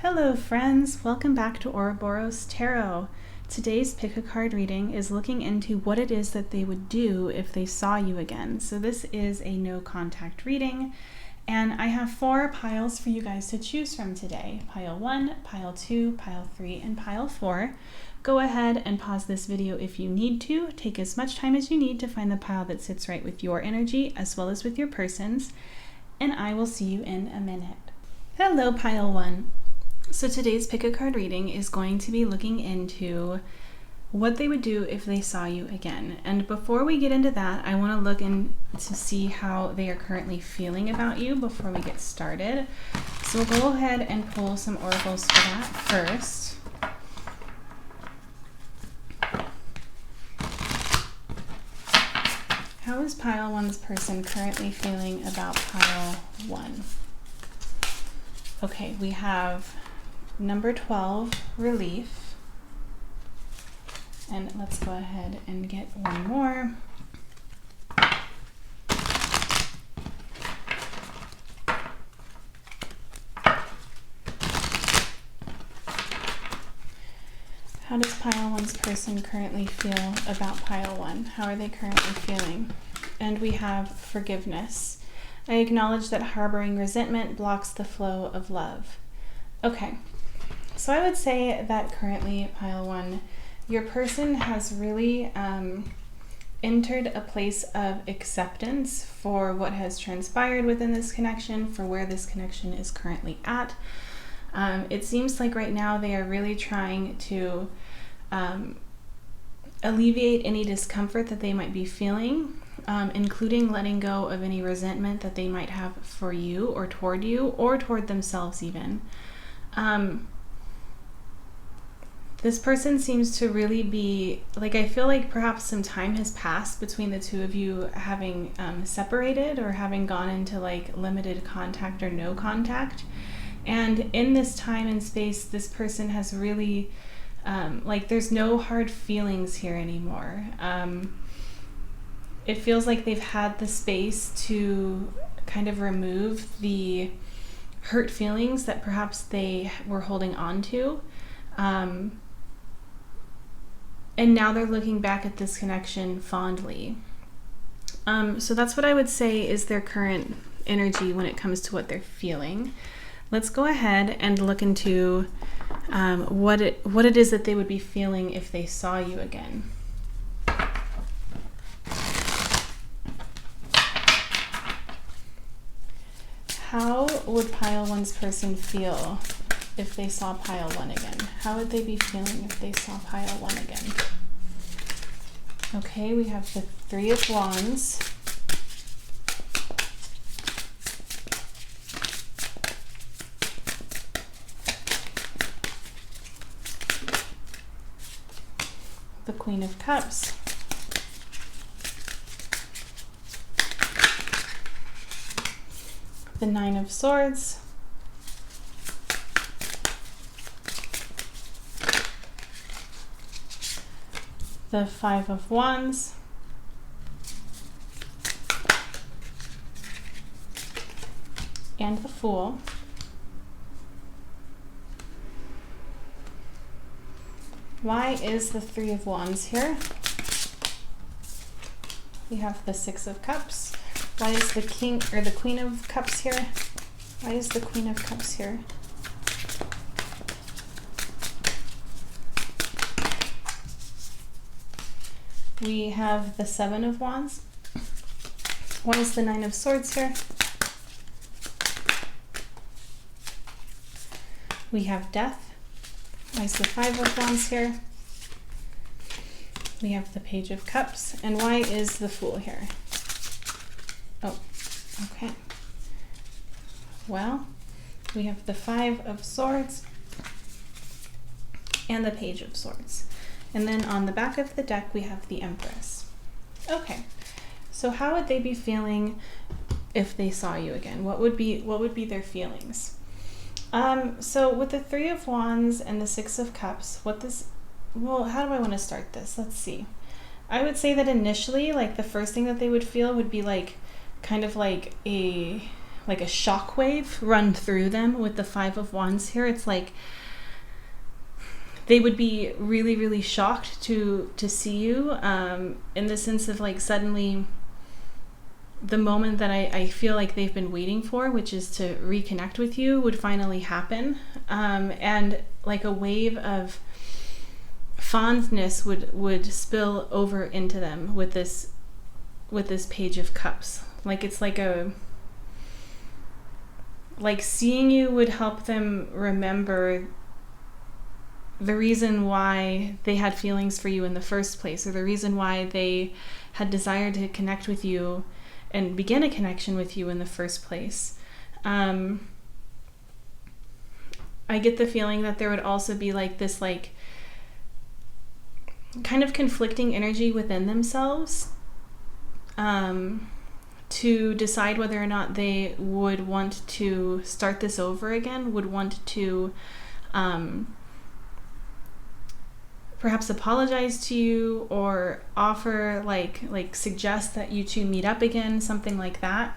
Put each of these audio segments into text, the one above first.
Hello friends, welcome back to Ouroboros Tarot. Today's pick a card reading is looking into what it is that they would do if they saw you again. So this is a no contact reading, and I have 4 piles for you guys to choose from today. Pile 1, pile 2, pile 3, and pile 4. Go ahead and pause this video if you need to. Take as much time as you need to find the pile that sits right with your energy as well as with your person's, and I will see you in a minute. Hello pile 1. So today's pick a card reading is going to be looking into what they would do if they saw you again. And before we get into that, I want to look in to see how they are currently feeling about you before we get started. So we'll go ahead and pull some oracles for that first. How is pile 1's person currently feeling about pile 1? Okay, we have number 12, relief. And let's go ahead and get one more. How does pile 1's person currently feel about pile 1? How are they currently feeling? And we have forgiveness. I acknowledge that harboring resentment blocks the flow of love. Okay. So I would say that currently, pile 1, your person has really entered a place of acceptance for what has transpired within this connection, for where this connection is currently at. It seems like right now they are really trying to alleviate any discomfort that they might be feeling, including letting go of any resentment that they might have for you or toward themselves even. This person seems to really be, like, I feel like perhaps some time has passed between the two of you having separated or having gone into like limited contact or no contact. And in this time and space, this person has really, like, there's no hard feelings here anymore. It feels like they've had the space to kind of remove the hurt feelings that perhaps they were holding on to. And now they're looking back at this connection fondly. So that's what I would say is their current energy when it comes to what they're feeling. Let's go ahead and look into what it is that they would be feeling if they saw you again. How would pile 1's person feel if they saw pile 1 again? How would they be feeling if they saw pile 1 again? Okay, we have the 3 of Wands. The Queen of Cups. The 9 of Swords. The 5 of Wands. And the Fool. Why is the 3 of Wands here? We have the 6 of Cups. Why is the King or the Queen of Cups here? Why is the Queen of Cups here? We have the 7 of Wands. Why is the 9 of Swords here? We have Death. Why is the 5 of Wands here? We have the Page of Cups. And why is the Fool here? Oh, okay. Well, we have the 5 of Swords and the Page of Swords. And then on the back of the deck, we have the Empress. Okay, so how would they be feeling if they saw you again? What would be their feelings? So with the 3 of Wands and the 6 of Cups, how do I want to start this? Let's see. I would say that initially, like, the first thing that they would feel would be like, kind of like a like a shockwave run through them with the 5 of Wands here. It's like they would be really, really shocked to see you, in the sense of like suddenly the moment that I feel like they've been waiting for, which is to reconnect with you, would finally happen. And like a wave of fondness would spill over into them with this Page of Cups. Like it's like seeing you would help them remember the reason why they had feelings for you in the first place, or the reason why they had desired to connect with you and begin a connection with you in the first place. I get the feeling that there would also be like this like kind of conflicting energy within themselves, to decide whether or not they would want to start this over again, would want to perhaps apologize to you, or offer like suggest that you two meet up again, something like that.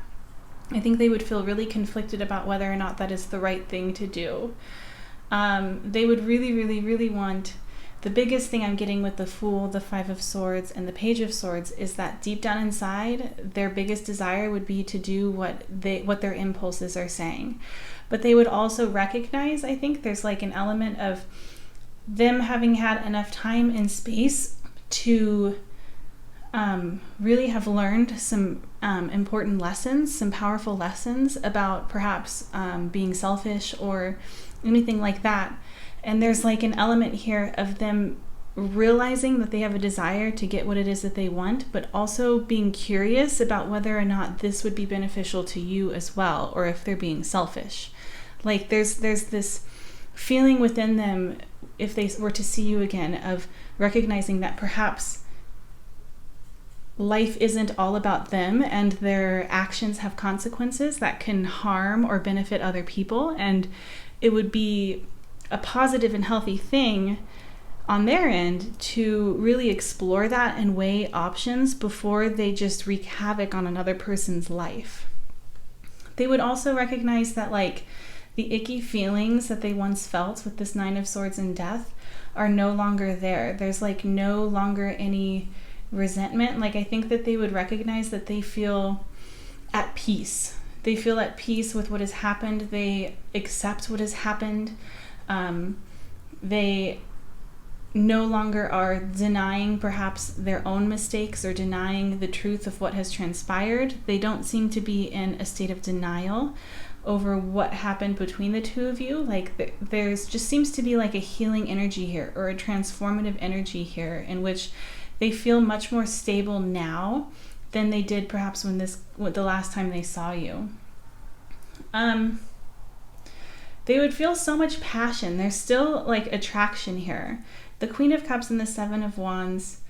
I think they would feel really conflicted about whether or not that is the right thing to do. They would really, really, really want, the biggest thing I'm getting with the Fool, the 5 of Swords, and the Page of Swords is that deep down inside, their biggest desire would be to do what their impulses are saying. But they would also recognize, I think there's like an element of them having had enough time and space to really have learned some important lessons, some powerful lessons about perhaps being selfish or anything like that. And there's like an element here of them realizing that they have a desire to get what it is that they want, but also being curious about whether or not this would be beneficial to you as well, or if they're being selfish. Like there's this feeling within them, if they were to see you again, of recognizing that perhaps life isn't all about them and their actions have consequences that can harm or benefit other people, and it would be a positive and healthy thing on their end to really explore that and weigh options before they just wreak havoc on another person's life. They would also recognize that like the icky feelings that they once felt with this 9 of Swords and Death are no longer there. There's like no longer any resentment. Like I think that they would recognize that they feel at peace. They feel at peace with what has happened. They accept what has happened. They no longer are denying perhaps their own mistakes or denying the truth of what has transpired. They don't seem to be in a state of denial over what happened between the two of you. Like there's just seems to be like a healing energy here, or a transformative energy here, in which they feel much more stable now than they did perhaps when the last time they saw you. They would feel so much passion. There's still like attraction here. The Queen of Cups and the 7 of Wands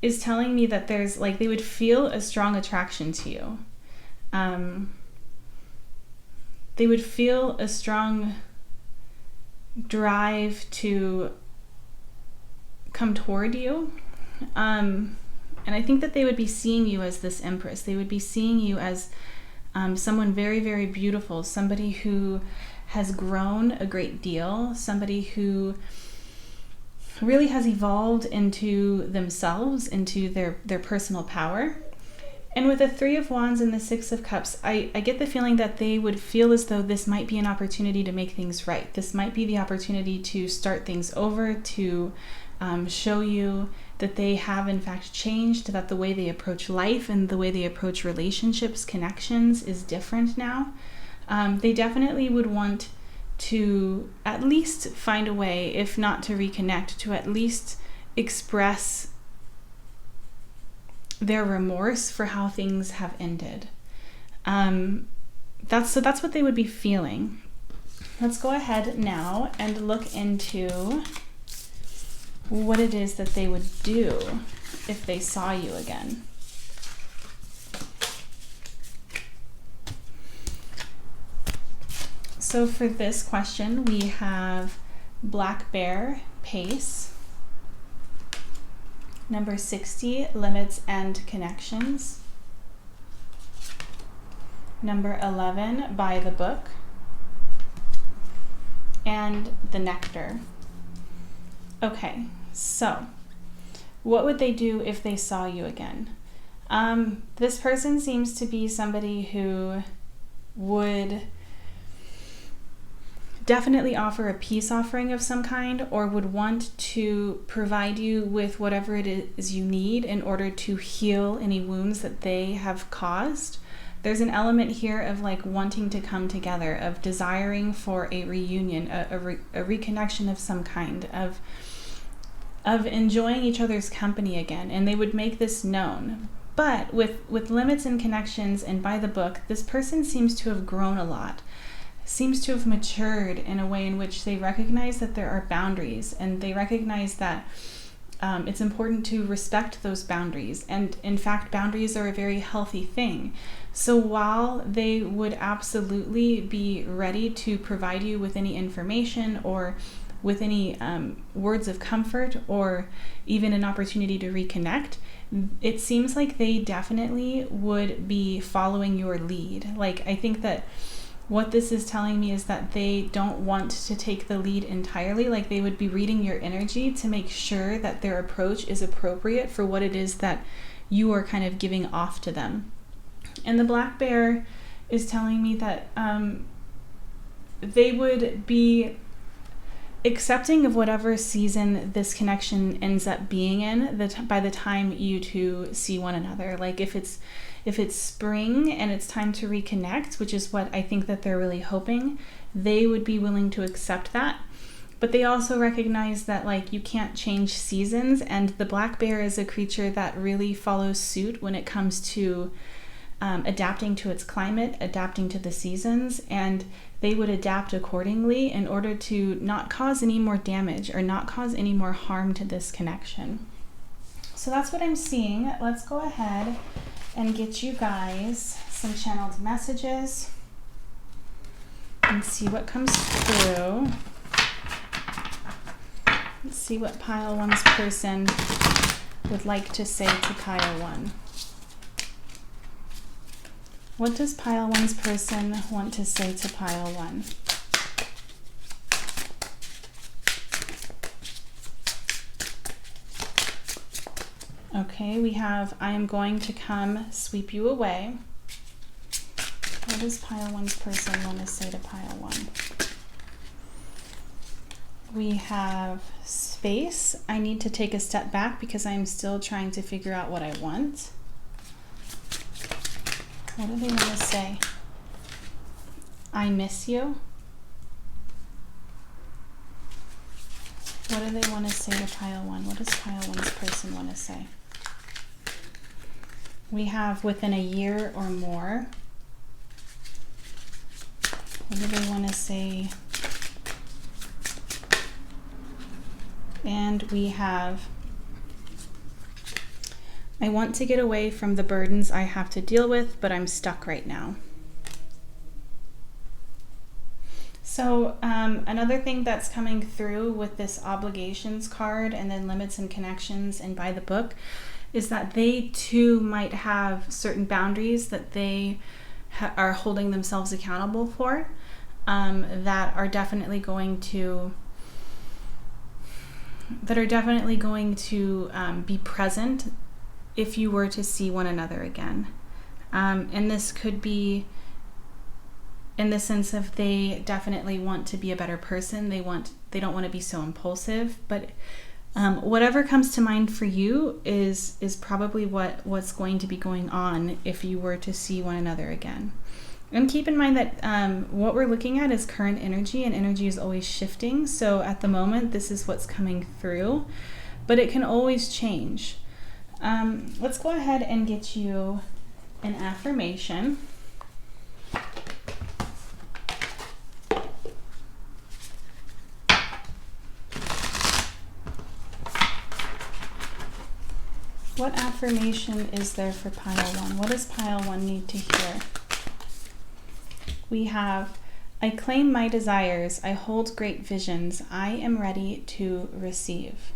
is telling me that there's like, they would feel a strong attraction to you. They would feel a strong drive to come toward you. And I think that they would be seeing you as this Empress. They would be seeing you as someone very, very beautiful, somebody who has grown a great deal, somebody who really has evolved into themselves, into their personal power. And with the 3 of Wands and the 6 of Cups, I get the feeling that they would feel as though this might be an opportunity to make things right. This might be the opportunity to start things over, to show you that they have in fact changed, that the way they approach life and the way they approach relationships, connections is different now. They definitely would want to at least find a way, if not to reconnect, to at least express their remorse for how things have ended. That's what they would be feeling. Let's go ahead now and look into what it is that they would do if they saw you again. So for this question, we have Black Bear, Pace. Number 60, Limits and Connections. Number 11, By the Book. And the Nectar. Okay, so what would they do if they saw you again? This person seems to be somebody who would definitely offer a peace offering of some kind, or would want to provide you with whatever it is you need in order to heal any wounds that they have caused. There's an element here of like wanting to come together, of desiring for a reunion, a reconnection of some kind, of enjoying each other's company again, and they would make this known. But with limits and connections and by the book, this person seems to have grown a lot, seems to have matured in a way in which they recognize that there are boundaries, and they recognize that it's important to respect those boundaries. And in fact, boundaries are a very healthy thing. So while they would absolutely be ready to provide you with any information or with any words of comfort or even an opportunity to reconnect, it seems like they definitely would be following your lead. Like, I think that what this is telling me is that they don't want to take the lead entirely. Like, they would be reading your energy to make sure that their approach is appropriate for what it is that you are kind of giving off to them. And the black bear is telling me that they would be accepting of whatever season this connection ends up being in by the time you two see one another. Like, if it's spring and it's time to reconnect, which is what I think that they're really hoping, they would be willing to accept that. But they also recognize that, like, you can't change seasons, and the black bear is a creature that really follows suit when it comes to adapting to its climate, adapting to the seasons, and they would adapt accordingly in order to not cause any more damage or not cause any more harm to this connection. So that's what I'm seeing. Let's go ahead and get you guys some channeled messages and see what comes through. Let's see what pile one's person would like to say to pile one. What does pile one's person want to say to pile one? Okay, we have, I am going to come sweep you away. What does pile one's person want to say to pile one? We have space. I need to take a step back because I'm still trying to figure out what I want. What do they want to say? I miss you. What do they want to say to pile one? What does pile one's person want to say? We have within a year or more. What do they want to say? And we have, I want to get away from the burdens I have to deal with, but I'm stuck right now. So another thing that's coming through with this obligations card and then limits and connections and by the book is that they too might have certain boundaries that they are holding themselves accountable for, that are definitely going to be present if you were to see one another again. And this could be in the sense of they definitely want to be a better person. They don't want to be so impulsive, but whatever comes to mind for you is probably what's going to be going on if you were to see one another again. And keep in mind that what we're looking at is current energy, and energy is always shifting. So at the moment, this is what's coming through, but it can always change. Let's go ahead and get you an affirmation. What affirmation is there for pile one? What does pile one need to hear? We have, I claim my desires. I hold great visions. I am ready to receive.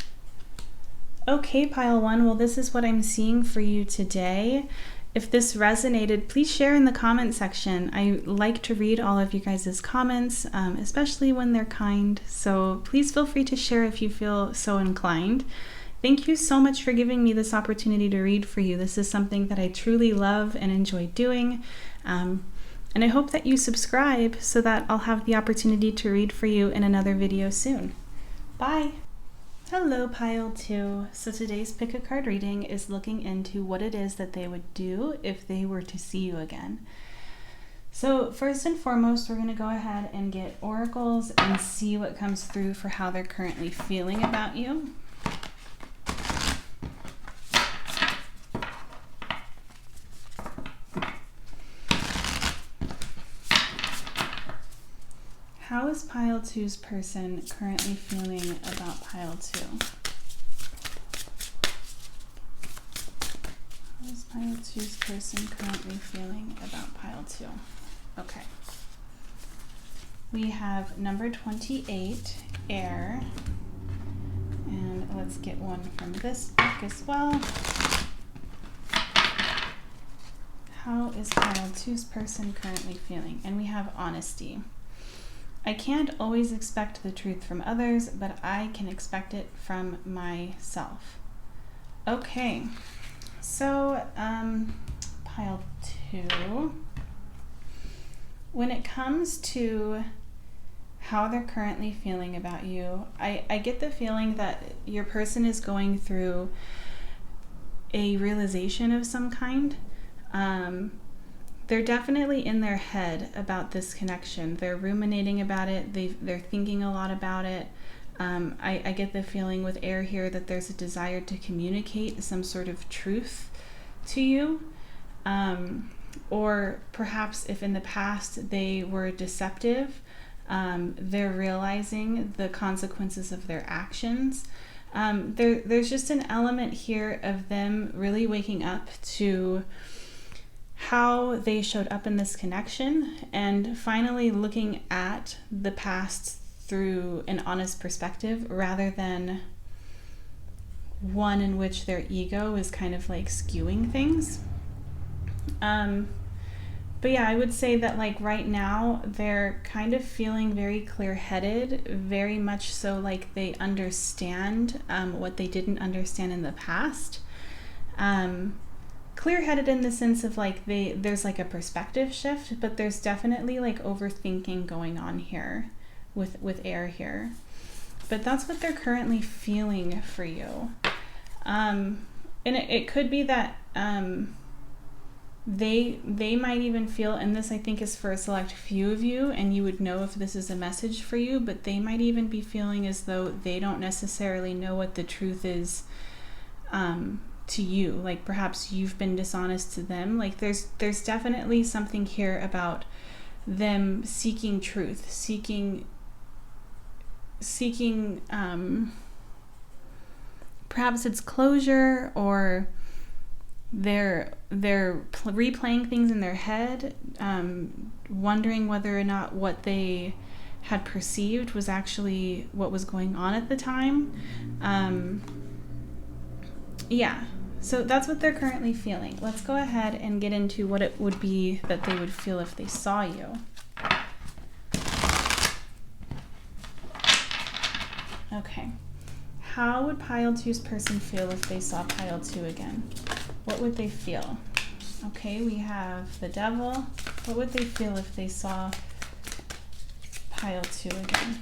Okay, pile one. Well, this is what I'm seeing for you today. If this resonated, please share in the comment section. I like to read all of you guys' comments, especially when they're kind. So please feel free to share if you feel so inclined. Thank you so much for giving me this opportunity to read for you. This is something that I truly love and enjoy doing. And I hope that you subscribe so that I'll have the opportunity to read for you in another video soon. Bye! Hello, Pile 2. So today's pick a card reading is looking into what it is that they would do if they were to see you again. So first and foremost, we're going to go ahead and get oracles and see what comes through for how they're currently feeling about you. How is Pile 2's person currently feeling about Pile 2? How is Pile 2's person currently feeling about Pile 2? Okay. We have number 28, air. And let's get one from this book as well. How is Pile 2's person currently feeling? And we have honesty. I can't always expect the truth from others, but I can expect it from myself. Okay, so Pile 2, when it comes to how they're currently feeling about you, I get the feeling that your person is going through a realization of some kind. They're definitely in their head about this connection. They're ruminating about it. They're thinking a lot about it. I get the feeling with air here that there's a desire to communicate some sort of truth to you. Or perhaps if in the past they were deceptive, they're realizing the consequences of their actions. There's just an element here of them really waking up to how they showed up in this connection and finally looking at the past through an honest perspective rather than one in which their ego is kind of like skewing things. But yeah, I would say that like right now they're kind of feeling very clear-headed, very much so like they understand what they didn't understand in the past. Clear-headed in the sense of like there's like a perspective shift, but there's definitely like overthinking going on here with air here. But that's what they're currently feeling for you. And it could be that they might even feel, and this I think is for a select few of you, and you would know if this is a message for you, but they might even be feeling as though they don't necessarily know what the truth is to you. Like perhaps you've been dishonest to them. Like there's definitely something here about them seeking truth, seeking perhaps it's closure, or they're replaying things in their head, wondering whether or not what they had perceived was actually what was going on at the time. Yeah, so that's what they're currently feeling. Let's go ahead and get into what it would be that they would feel if they saw you. Okay, how would Pile 2's person feel if they saw Pile 2 again? What would they feel? Okay, we have the Devil. What would they feel if they saw Pile 2 again?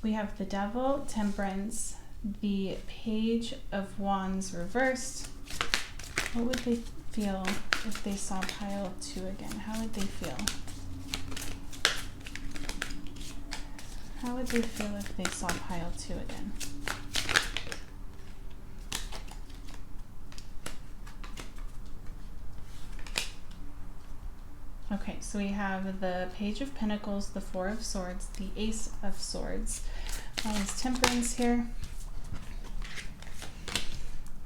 We have the Devil, Temperance, the Page of Wands reversed. What would they feel if they saw Pile 2 again? How would they feel? How would they feel if they saw Pile 2 again? Okay, so we have the Page of Pentacles, the Four of Swords, the Ace of Swords. Why is Temperance here?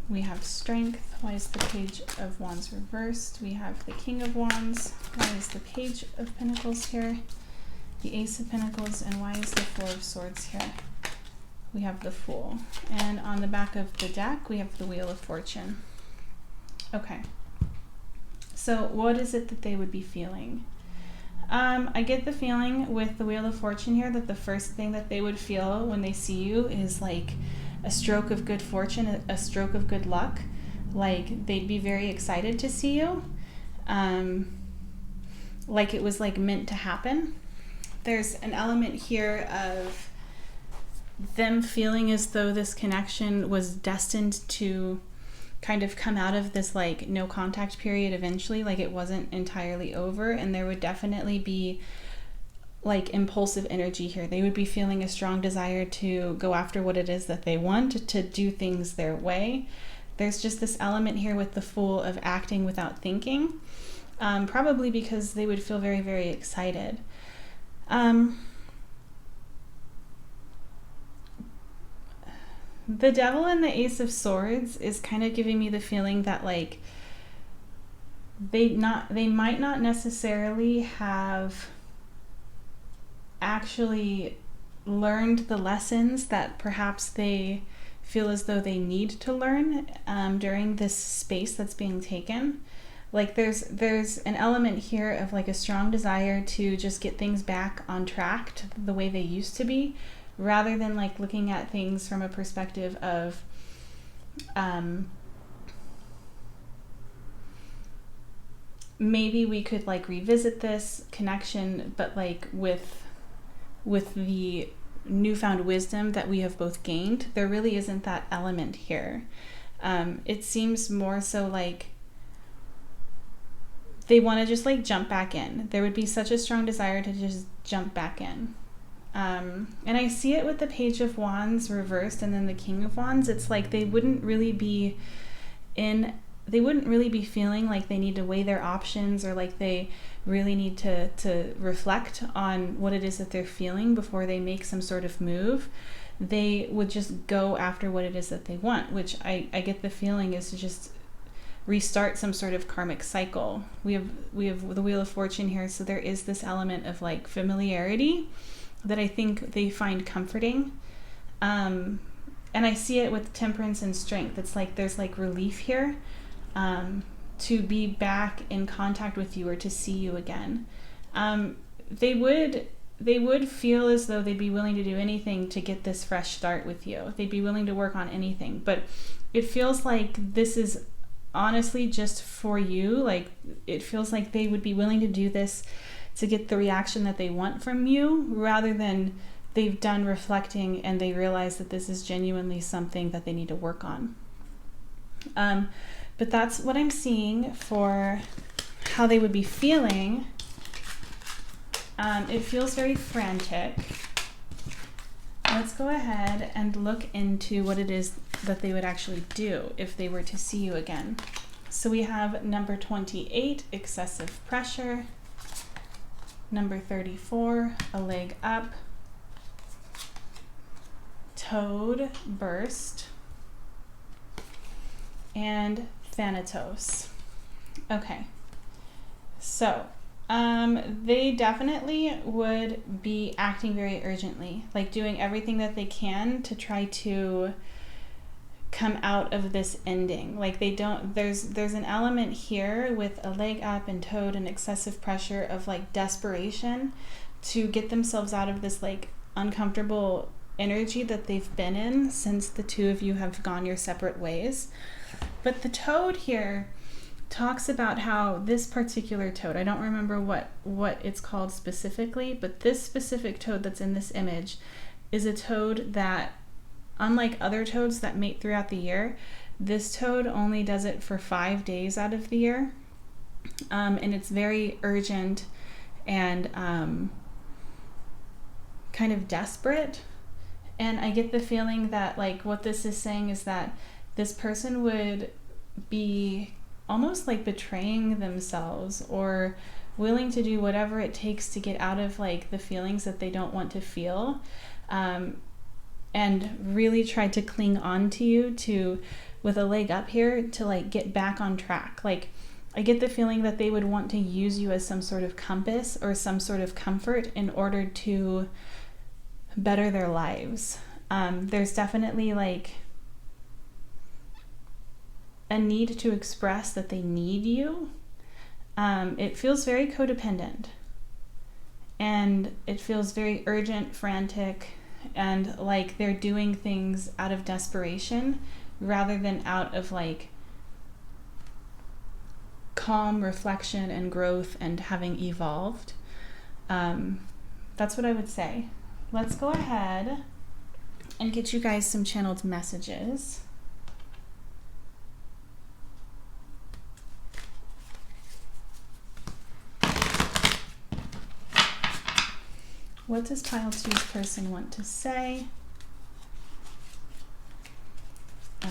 We have Strength. Why is the Page of Wands reversed? We have the King of Wands. Why is the Page of Pentacles here? The Ace of Pentacles. And why is the Four of Swords here? We have the Fool. And on the back of the deck, we have the Wheel of Fortune. Okay. So what is it that they would be feeling? I get the feeling with the Wheel of Fortune here that the first thing that they would feel when they see you is like a stroke of good fortune, a stroke of good luck. Like they'd be very excited to see you. Like it was like meant to happen. There's an element here of them feeling as though this connection was destined to kind of come out of this like no contact period eventually, like it wasn't entirely over, and there would definitely be like impulsive energy here. They would be feeling a strong desire to go after what it is that they want, to do things their way. There's just this element here with the Fool of acting without thinking, probably because they would feel very, very excited. The Devil and the Ace of Swords is kind of giving me the feeling that like they might not necessarily have actually learned the lessons that perhaps they feel as though they need to learn during this space that's being taken. Like there's an element here of like a strong desire to just get things back on track to the way they used to be, rather than like looking at things from a perspective of maybe we could like revisit this connection, but like with the newfound wisdom that we have both gained. There really isn't that element here. It seems more so like they want to just like jump back in. There would be such a strong desire to just jump back in. And I see it with the Page of Wands reversed and then the King of Wands. It's like they wouldn't really be feeling like they need to weigh their options, or like they really need to reflect on what it is that they're feeling before they make some sort of move. They would just go after what it is that they want, which I get the feeling is to just restart some sort of karmic cycle. We have the Wheel of Fortune here, so there is this element of like familiarity that I think they find comforting. And I see it with Temperance and Strength. It's like there's like relief here to be back in contact with you or to see you again. They would feel as though they'd be willing to do anything to get this fresh start with you. They'd be willing to work on anything, but it feels like this is honestly just for you. Like it feels like they would be willing to do this to get the reaction that they want from you, rather than they've done reflecting and they realize that this is genuinely something that they need to work on. But that's what I'm seeing for how they would be feeling. It feels very frantic. Let's go ahead and look into what it is that they would actually do if they were to see you again. So we have number 28, excessive pressure. Number 34, a leg up. Toad, burst. And Thanatos. Okay, so they definitely would be acting very urgently, like doing everything that they can to try to come out of this ending. Like they don't, there's an element here with a leg up and Toad and excessive pressure of like desperation to get themselves out of this like uncomfortable energy that they've been in since the two of you have gone your separate ways. But the Toad here talks about how this particular toad, I don't remember what it's called specifically, but this specific toad that's in this image is a toad that, unlike other toads that mate throughout the year, this toad only does it for 5 days out of the year. And it's very urgent and kind of desperate. And I get the feeling that like what this is saying is that this person would be almost like betraying themselves or willing to do whatever it takes to get out of like the feelings that they don't want to feel, and really try to cling on to you with a leg up here to like get back on track. Like I get the feeling that they would want to use you as some sort of compass or some sort of comfort in order to better their lives. There's definitely like a need to express that they need you. It feels very codependent, and it feels very urgent, frantic, and like they're doing things out of desperation rather than out of like calm reflection and growth and having evolved. That's what I would say. Let's go ahead and get you guys some channeled messages. What does pile 2's person want to say?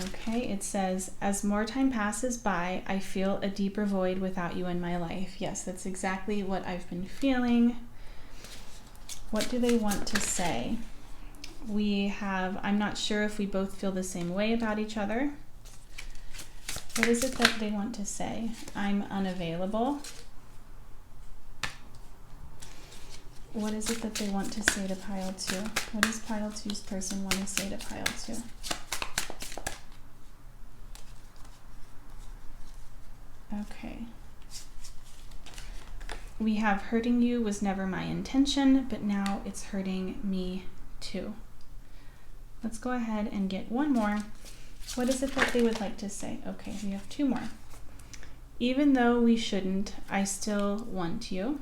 Okay, it says, as more time passes by, I feel a deeper void without you in my life. Yes, that's exactly what I've been feeling. What do they want to say? We have, I'm not sure if we both feel the same way about each other. What is it that they want to say? I'm unavailable. What is it that they want to say to pile 2? What does pile 2's person want to say to pile 2? Okay. We have hurting you was never my intention, but now it's hurting me too. Let's go ahead and get one more. What is it that they would like to say? Okay, we have 2 more. Even though we shouldn't, I still want you.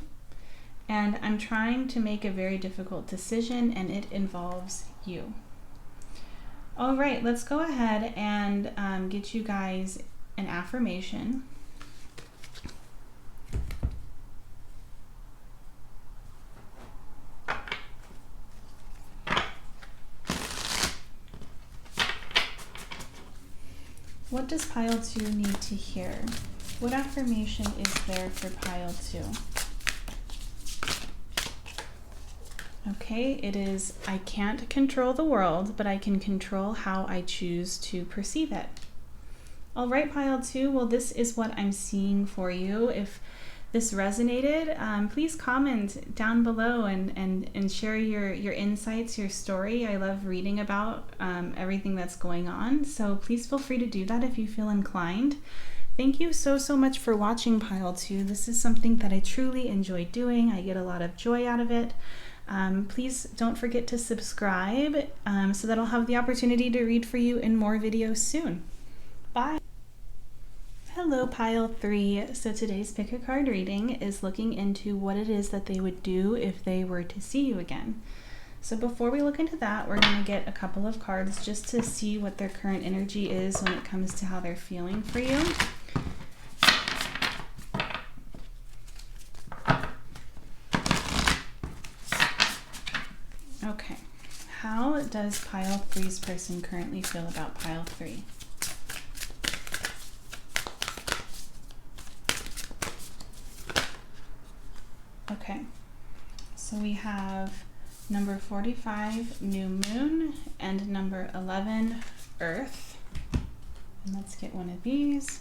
And I'm trying to make a very difficult decision, and it involves you. All right, let's go ahead and get you guys an affirmation. What does pile 2 need to hear? What affirmation is there for pile 2? Okay, it is, I can't control the world, but I can control how I choose to perceive it. All right, pile 2, well, this is what I'm seeing for you. If this resonated, please comment down below and share your insights, your story. I love reading about everything that's going on, so please feel free to do that if you feel inclined. Thank you so much for watching, pile 2. This is something that I truly enjoy doing. I get a lot of joy out of it. Please don't forget to subscribe so that I'll have the opportunity to read for you in more videos soon. Bye! Hello, pile 3. So today's pick a card reading is looking into what it is that they would do if they were to see you again. So before we look into that, we're going to get a couple of cards just to see what their current energy is when it comes to how they're feeling for you. Okay, how does pile 3's person currently feel about pile 3? Okay, so we have number 45, new moon, and number 11, earth. And let's get one of these.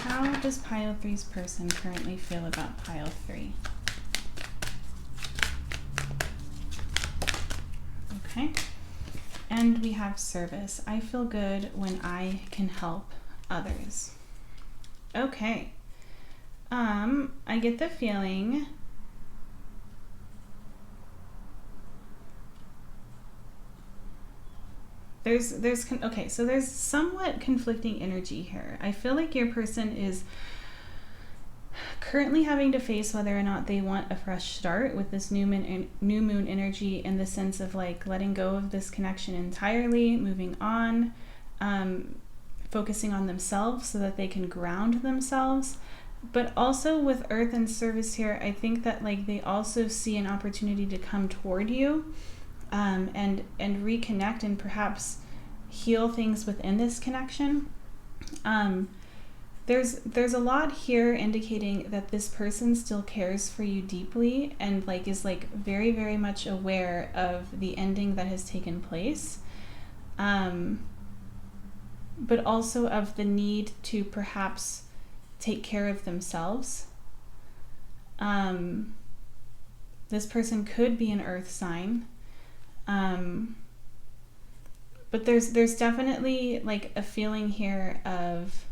How does pile 3's person currently feel about pile 3? Okay. And we have service. I feel good when I can help others. Okay. I get the feeling okay, so there's somewhat conflicting energy here. I feel like your person is currently having to face whether or not they want a fresh start with this new moon energy, in the sense of like letting go of this connection entirely, moving on, focusing on themselves so that they can ground themselves. But also with earth and service here, I think that like they also see an opportunity to come toward you and reconnect and perhaps heal things within this connection. There's a lot here indicating that this person still cares for you deeply and like is like very, very much aware of the ending that has taken place, but also of the need to perhaps take care of themselves. This person could be an earth sign. But there's definitely like a feeling here of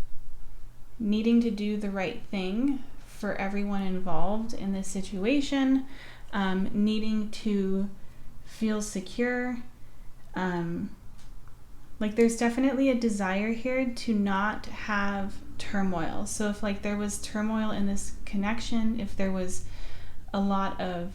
needing to do the right thing for everyone involved in this situation, needing to feel secure. Like there's definitely a desire here to not have turmoil. So if like there was turmoil in this connection, if there was a lot of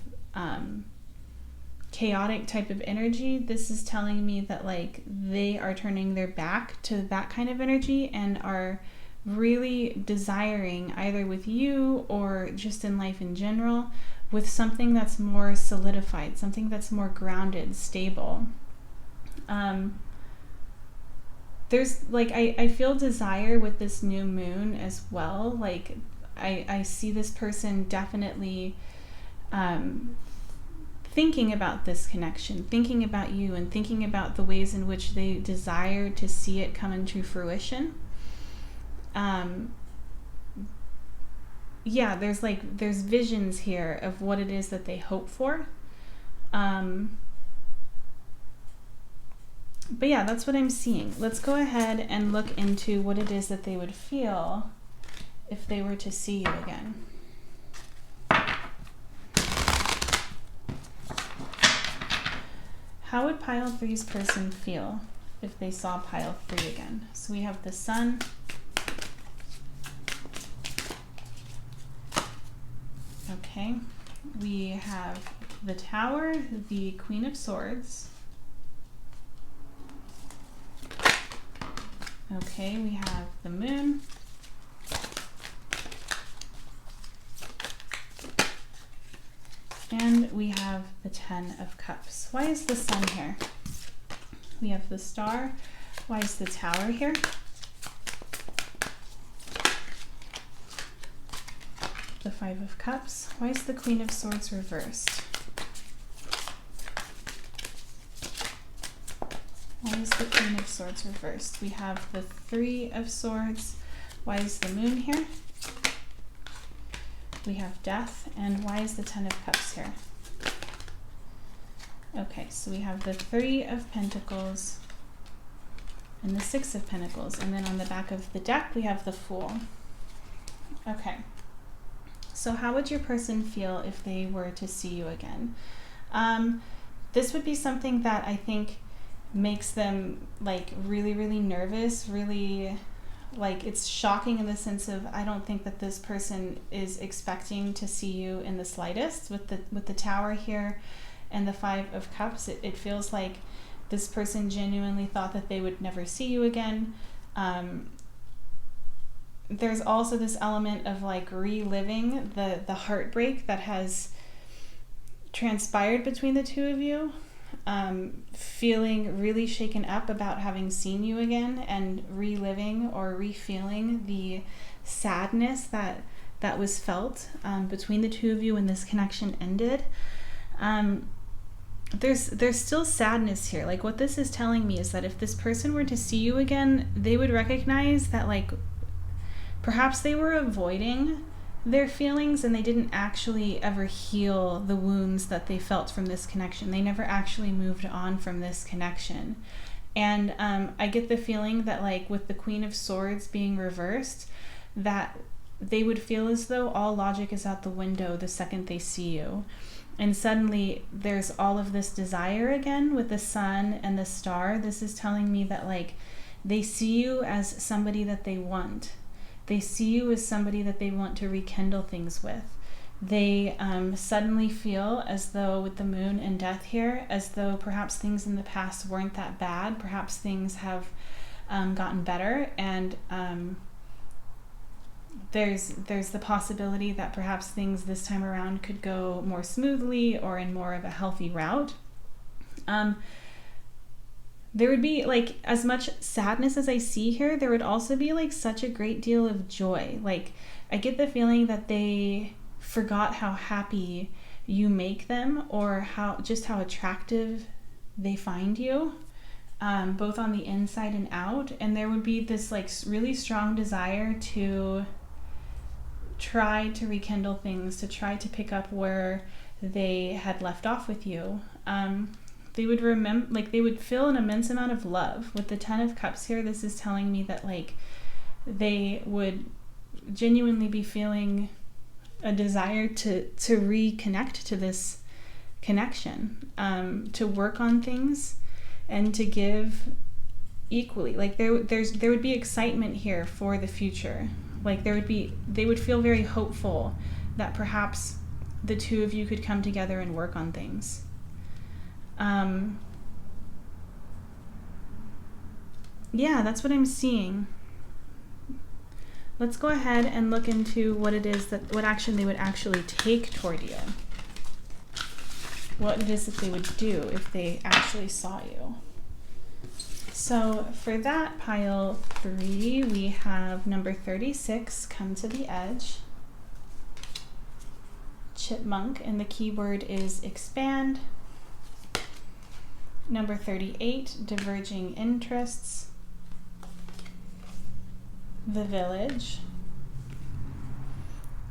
chaotic type of energy, this is telling me that like they are turning their back to that kind of energy and are really desiring, either with you or just in life in general, with something that's more solidified, something that's more grounded, stable. There's like I feel desire with this new moon as well. Like I see this person definitely thinking about this connection, thinking about you, and thinking about the ways in which they desire to see it come into fruition. Yeah, there's visions here of what it is that they hope for. But yeah, that's what I'm seeing. Let's go ahead and look into what it is that they would feel if they were to see you again. How would pile 3's person feel if they saw pile 3 again? So we have the Sun, okay, we have the Tower, the Queen of Swords, okay, we have the Moon, and we have the 10 of Cups. Why is the Sun here? We have the Star. Why is the Tower here? The 5 of Cups. Why is the Queen of Swords reversed? Why is the Queen of Swords reversed? We have the 3 of Swords. Why is the Moon here? We have Death. And why is the 10 of Cups here? Okay, so we have the 3 of Pentacles and the 6 of Pentacles. And then on the back of the deck, we have the Fool. Okay. So how would your person feel if they were to see you again? This would be something that I think makes them like really, really nervous, really like it's shocking in the sense of I don't think that this person is expecting to see you in the slightest. With the Tower here and the 5 of Cups, it feels like this person genuinely thought that they would never see you again. There's also this element of like reliving the heartbreak that has transpired between the two of you, feeling really shaken up about having seen you again and reliving or re-feeling the sadness that was felt between the two of you when this connection ended. There's still sadness here. Like what this is telling me is that if this person were to see you again, they would recognize that like perhaps they were avoiding their feelings and they didn't actually ever heal the wounds that they felt from this connection. They never actually moved on from this connection. And I get the feeling that like with the Queen of Swords being reversed, that they would feel as though all logic is out the window the second they see you. And suddenly there's all of this desire again with the Sun and the Star. This is telling me that like they see you as somebody that they want. They see you as somebody that they want to rekindle things with. They suddenly feel as though with the Moon and Death here, as though perhaps things in the past weren't that bad. Perhaps things have gotten better, and there's the possibility that perhaps things this time around could go more smoothly or in more of a healthy route. There would be like as much sadness as I see here, there would also be like such a great deal of joy. Like I get the feeling that they forgot how happy you make them or how attractive they find you, both on the inside and out. And there would be this like really strong desire to try to rekindle things, to try to pick up where they had left off with you. They would remember, like, they would feel an immense amount of love. With the Ten of Cups here, this is telling me that, like, they would genuinely be feeling a desire to reconnect to this connection, to work on things and to give equally. Like, there would be excitement here for the future. Like, they would feel very hopeful that perhaps the two of you could come together and work on things. Yeah, that's what I'm seeing. Let's go ahead and look into what it is what action they would actually take toward you. What it is that they would do if they actually saw you. So for that, pile 3, we have number 36, come to the edge. Chipmunk, and the keyword is expand. Number 38, diverging interests. The village.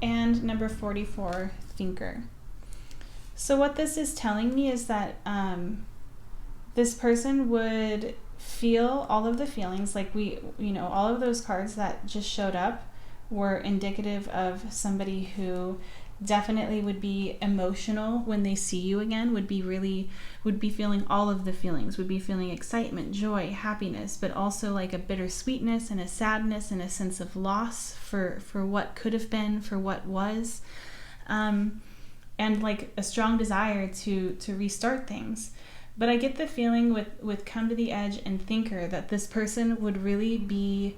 And number 44, thinker. So what this is telling me is that this person would feel all of the feelings, like all of those cards that just showed up were indicative of somebody who definitely would be emotional when they see you again, would be feeling all of the feelings, would be feeling excitement, joy, happiness, but also like a bittersweetness and a sadness and a sense of loss for what could have been, for what was, and like a strong desire to restart things. But I get the feeling with come to the edge and thinker that this person would really be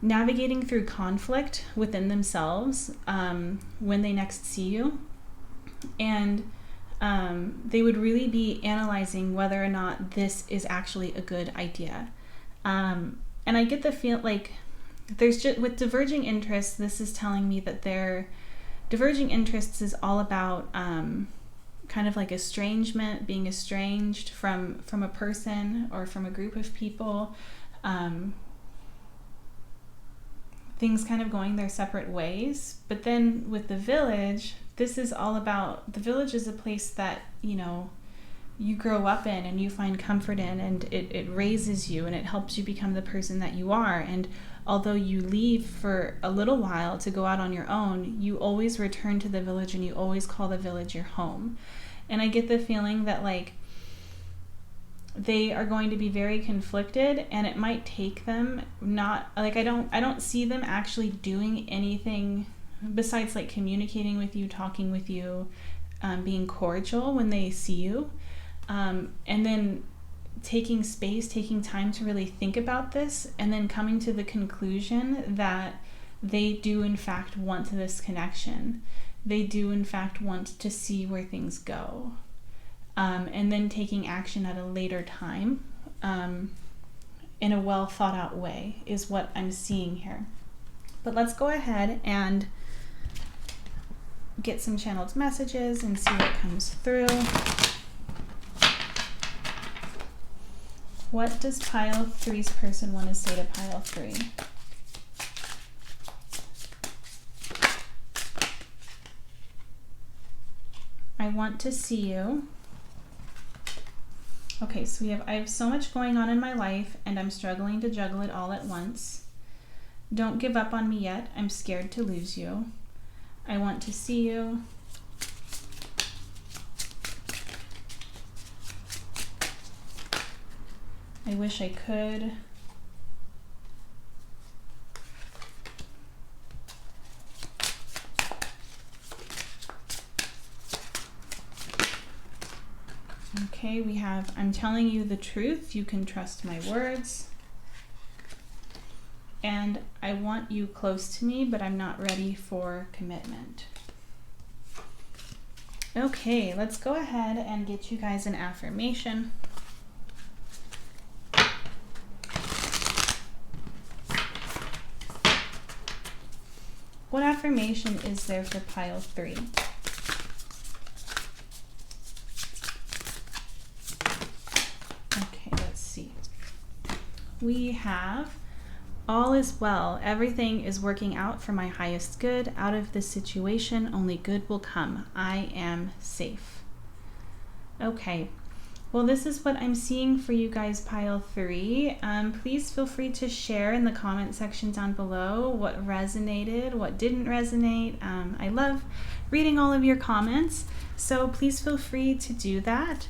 navigating through conflict within themselves when they next see you. And they would really be analyzing whether or not this is actually a good idea. And I get the feel like there's just, with diverging interests, this is telling me that their diverging interests is all about kind of like estrangement, being estranged from a person or from a group of people, things kind of going their separate ways. But then with the village, this is all about, the village is a place that, you grow up in and you find comfort in, and it raises you and it helps you become the person that you are. And although you leave for a little while to go out on your own, you always return to the village and you always call the village your home. And I get the feeling that like they are going to be very conflicted, and it might take them not, like, I don't see them actually doing anything besides like communicating with you, talking with you, being cordial when they see you, and then taking space, taking time to really think about this, and then coming to the conclusion that they do in fact want this connection. They do in fact want to see where things go. And then taking action at a later time in a well thought out way is what I'm seeing here. But let's go ahead and get some channeled messages and see what comes through. What does pile 3's person want to say to pile 3? I want to see you. Okay, so I have so much going on in my life and I'm struggling to juggle it all at once. Don't give up on me yet. I'm scared to lose you. I want to see you. I wish I could. Okay, we have, I'm telling you the truth, you can trust my words. And I want you close to me, but I'm not ready for commitment. Okay, let's go ahead and get you guys an affirmation. What affirmation is there for pile 3? We have All is well. Everything is working out for my highest good. Out of this situation, only good will come. I am safe. Okay. Well, this is what I'm seeing for you guys, pile 3. Please feel free to share in the comment section down below what resonated, what didn't resonate. I love reading all of your comments, so please feel free to do that.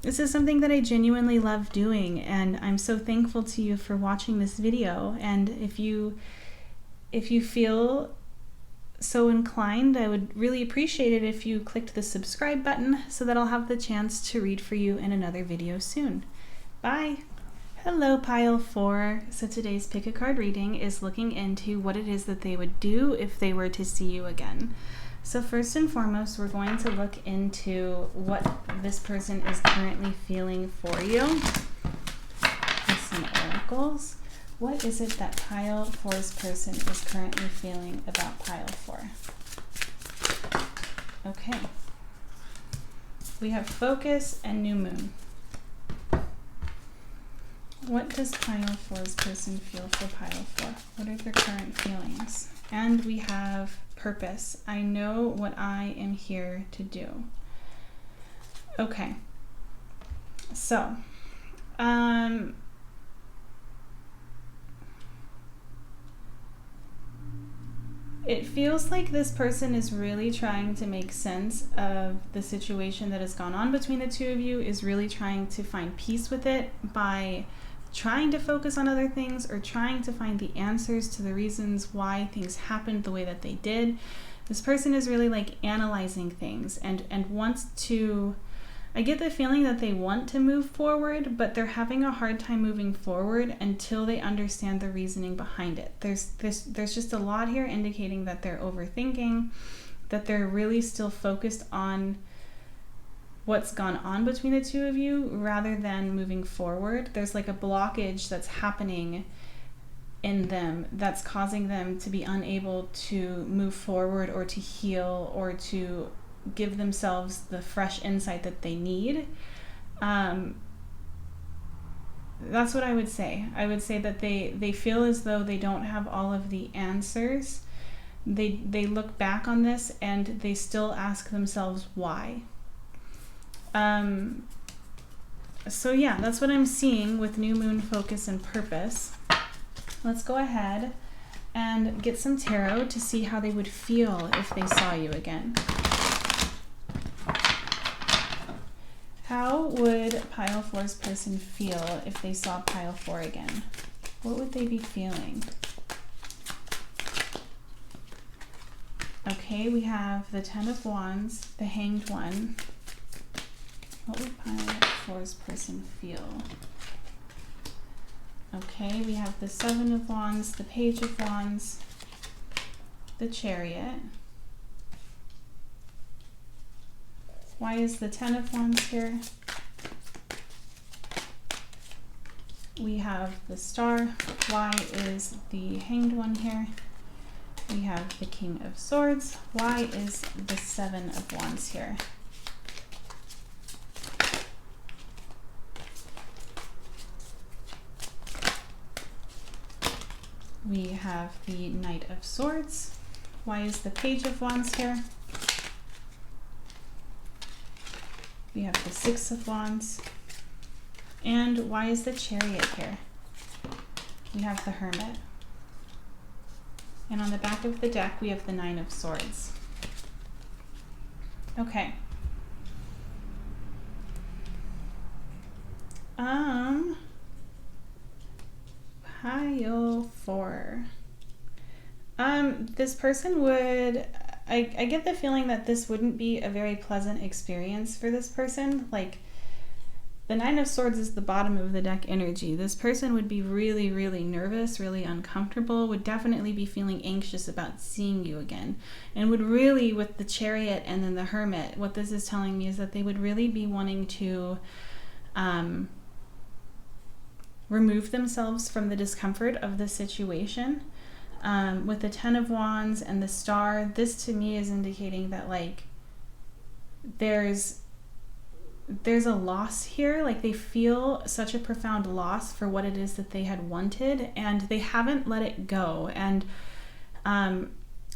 This is something that I genuinely love doing, and I'm so thankful to you for watching this video. And if you feel so inclined, I would really appreciate it if you clicked the subscribe button so that I'll have the chance to read for you in another video soon. Bye! Hello, pile 4. So today's pick a card reading is looking into what it is that they would do if they were to see you again. So first and foremost, we're going to look into what this person is currently feeling for you with some oracles. What is it that pile 4's person is currently feeling about pile 4? Okay. We have focus and new moon. What does pile 4's person feel for pile 4? What are their current feelings? And we have purpose. I know what I am here to do. Okay. So, it feels like this person is really trying to make sense of the situation that has gone on between the two of you, is really trying to find peace with it by trying to focus on other things or trying to find the answers to the reasons why things happened the way that they did. This person is really like analyzing things and wants to, I get the feeling that they want to move forward, but they're having a hard time moving forward until they understand the reasoning behind it. There's just a lot here indicating that they're overthinking, that they're really still focused on what's gone on between the two of you rather than moving forward. There's like a blockage that's happening in them that's causing them to be unable to move forward or to heal or to give themselves the fresh insight that they need. That's what I would say. I would say that they feel as though they don't have all of the answers. They look back on this and they still ask themselves why. So yeah, that's what I'm seeing with new moon, focus, and purpose. Let's go ahead and get some tarot to see how they would feel if they saw you again. How would pile 4's person feel if they saw pile 4 again? What would they be feeling? Okay, we have the 10 of Wands, the Hanged One. What would pile 4's person feel? Okay, we have the 7 of Wands, the Page of Wands, the Chariot. Why is the 10 of Wands here? We have the Star. Why is the Hanged One here? We have the King of Swords. Why is the 7 of Wands here? We have the Knight of Swords. Why is the Page of Wands here? We have the 6 of Wands. And why is the Chariot here? We have the Hermit. And on the back of the deck, we have the 9 of Swords. Okay. Pile 4. This person would, I get the feeling that this wouldn't be a very pleasant experience for this person. Like, the 9 of Swords is the bottom of the deck energy. This person would be really, really nervous, really uncomfortable, would definitely be feeling anxious about seeing you again. And would really, with the Chariot and then the Hermit, what this is telling me is that they would really be wanting to remove themselves from the discomfort of the situation. With the 10 of Wands and the Star, this to me is indicating that like there's there's a loss here. Like they feel such a profound loss for what it is that they had wanted, and they haven't let it go. And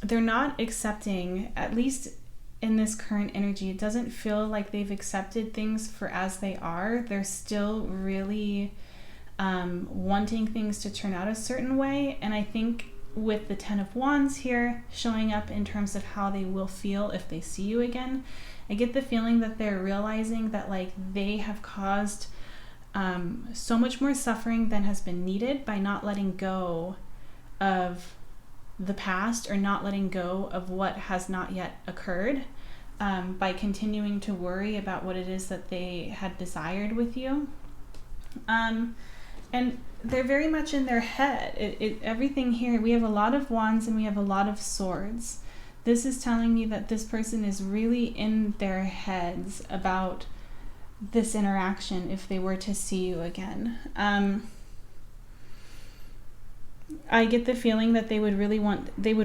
they're not accepting, at least in this current energy, it doesn't feel like they've accepted things for as they are. They're still really wanting things to turn out a certain way. And I think with the 10 of Wands here showing up in terms of how they will feel if they see you again, I get the feeling that they're realizing that like they have caused so much more suffering than has been needed by not letting go of the past, or not letting go of what has not yet occurred, by continuing to worry about what it is that they had desired with you. And they're very much in their head. Everything here, we have a lot of wands and we have a lot of swords. This is telling me that this person is really in their heads about this interaction if they were to see you again. I get the feeling that they would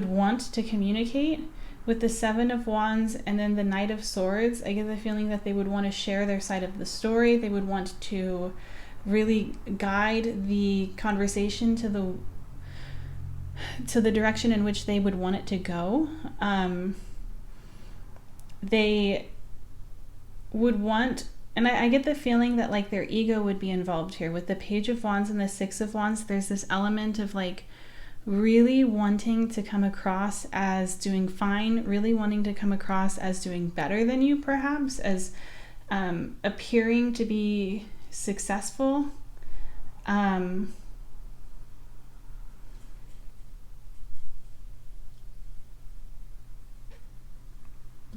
want to communicate. With the 7 of Wands and then the Knight of Swords, I get the feeling that they would want to share their side of the story. They would want to really guide the conversation to the direction in which they would want it to go. They would want, and I get the feeling that like their ego would be involved here. With the Page of Wands and the 6 of Wands, there's this element of like really wanting to come across as doing fine, really wanting to come across as doing better than you, perhaps, as appearing to be successful.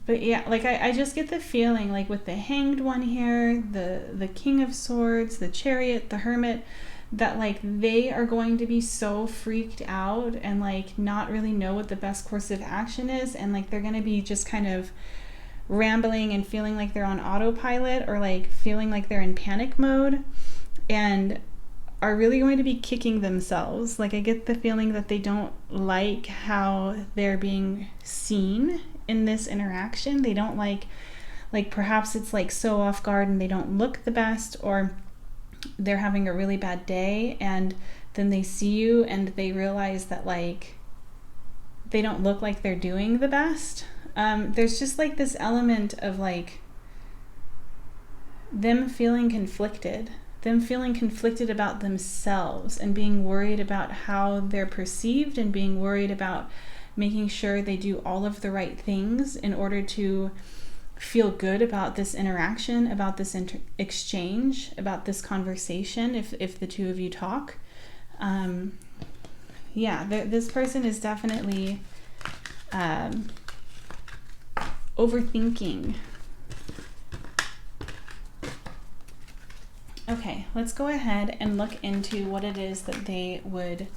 But yeah, like I just get the feeling like with the Hanged one here, the King of Swords, the Chariot, the Hermit, that like they are going to be so freaked out and like not really know what the best course of action is, and like they're going to be just kind of rambling and feeling like they're on autopilot, or like feeling like they're in panic mode, and are really going to be kicking themselves. Like I get the feeling that they don't like how they're being seen in this interaction. They don't like perhaps it's like so off guard and they don't look the best, or they're having a really bad day and then they see you and they realize that like they don't look like they're doing the best. There's just like this element of like them feeling conflicted about themselves, and being worried about how they're perceived, and being worried about making sure they do all of the right things in order to feel good about this interaction, about this exchange, about this conversation, if the two of you talk. This person is definitely overthinking. Okay, let's go ahead and look into what it is that they would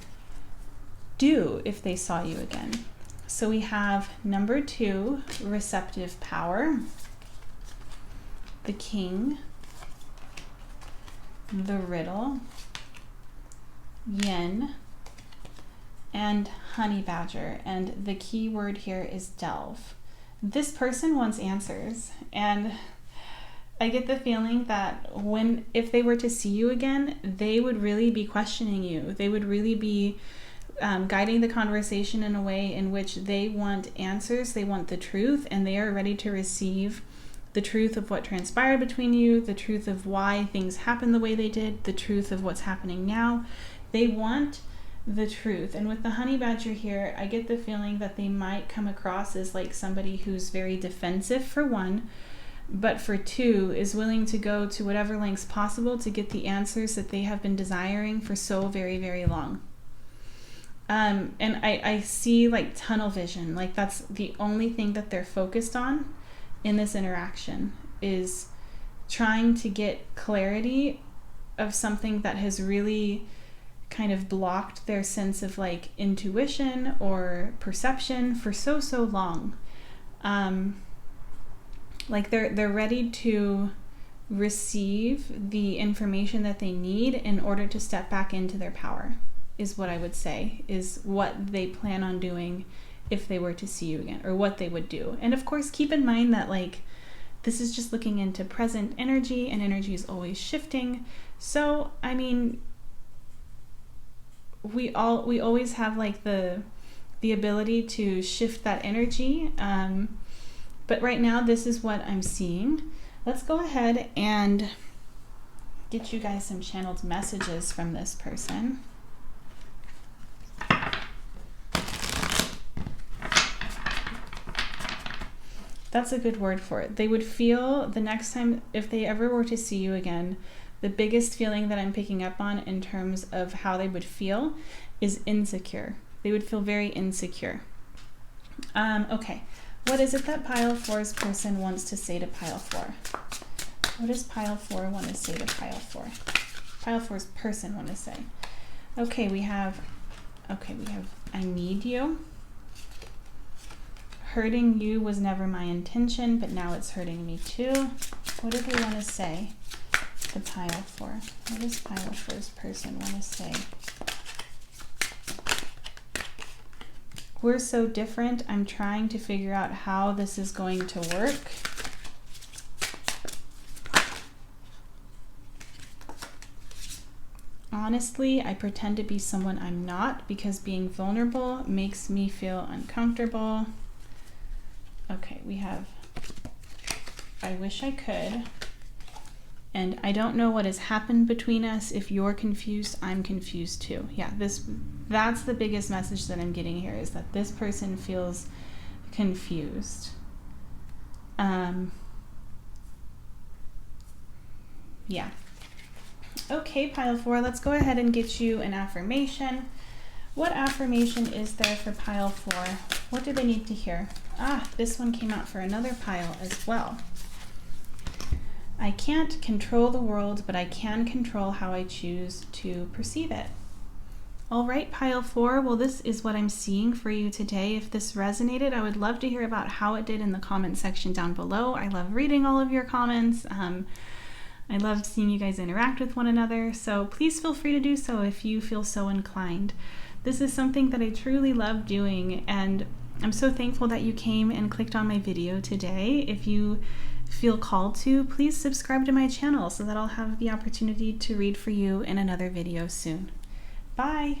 do if they saw you again. So we have number 2, receptive power, the King, the Riddle, Yin, and Honey Badger. And the key word here is delve. This person wants answers, and I get the feeling that if they were to see you again, they would really be questioning you. They would really be guiding the conversation in a way in which they want answers, they want the truth, and they are ready to receive the truth of what transpired between you, the truth of why things happened the way they did, the truth of what's happening now. They want the truth. And with the Honey Badger here, I get the feeling that they might come across as like somebody who's very defensive, for one, but for two, is willing to go to whatever lengths possible to get the answers that they have been desiring for so very, very long. And I see like tunnel vision, like that's the only thing that they're focused on in this interaction, is trying to get clarity of something that has really kind of blocked their sense of like intuition or perception for so long. Like they're ready to receive the information that they need in order to step back into their power, is what I would say, is what they plan on doing if they were to see you again, or what they would do. And of course, keep in mind that like This is just looking into present energy, and energy is always shifting. So, I mean, we always have like the ability to shift that energy. But right now, this is what I'm seeing. Let's go ahead and get you guys some channeled messages from this person. That's a good word for it. They would feel the next time, if they ever were to see you again, the biggest feeling that I'm picking up on in terms of how they would feel is insecure. They would feel very insecure. Okay, what is it that pile 4's person wants to say to pile 4? What does pile 4 want to say to pile 4? Pile 4's person want to say. Okay, we have I need you. Hurting you was never my intention, but now it's hurting me too. What do they want to say to pile 4? What does pile 4's person want to say? We're so different. I'm trying to figure out how this is going to work. Honestly, I pretend to be someone I'm not because being vulnerable makes me feel uncomfortable. Okay, we have I wish I could. And I don't know what has happened between us. If you're confused, I'm confused too. Yeah, that's the biggest message that I'm getting here, is that this person feels confused. Yeah. Okay, pile 4, let's go ahead and get you an affirmation. What affirmation is there for pile 4? What do they need to hear? Ah, this one came out for another pile as well. I can't control the world, but I can control how I choose to perceive it. All right, pile 4, well, this is what I'm seeing for you today. If this resonated, I would love to hear about how it did in the comment section down below. I love reading all of your comments. I love seeing you guys interact with one another, so please feel free to do so if you feel so inclined. This is something that I truly love doing, and I'm so thankful that you came and clicked on my video today. If you feel called to, please subscribe to my channel so that I'll have the opportunity to read for you in another video soon. Bye!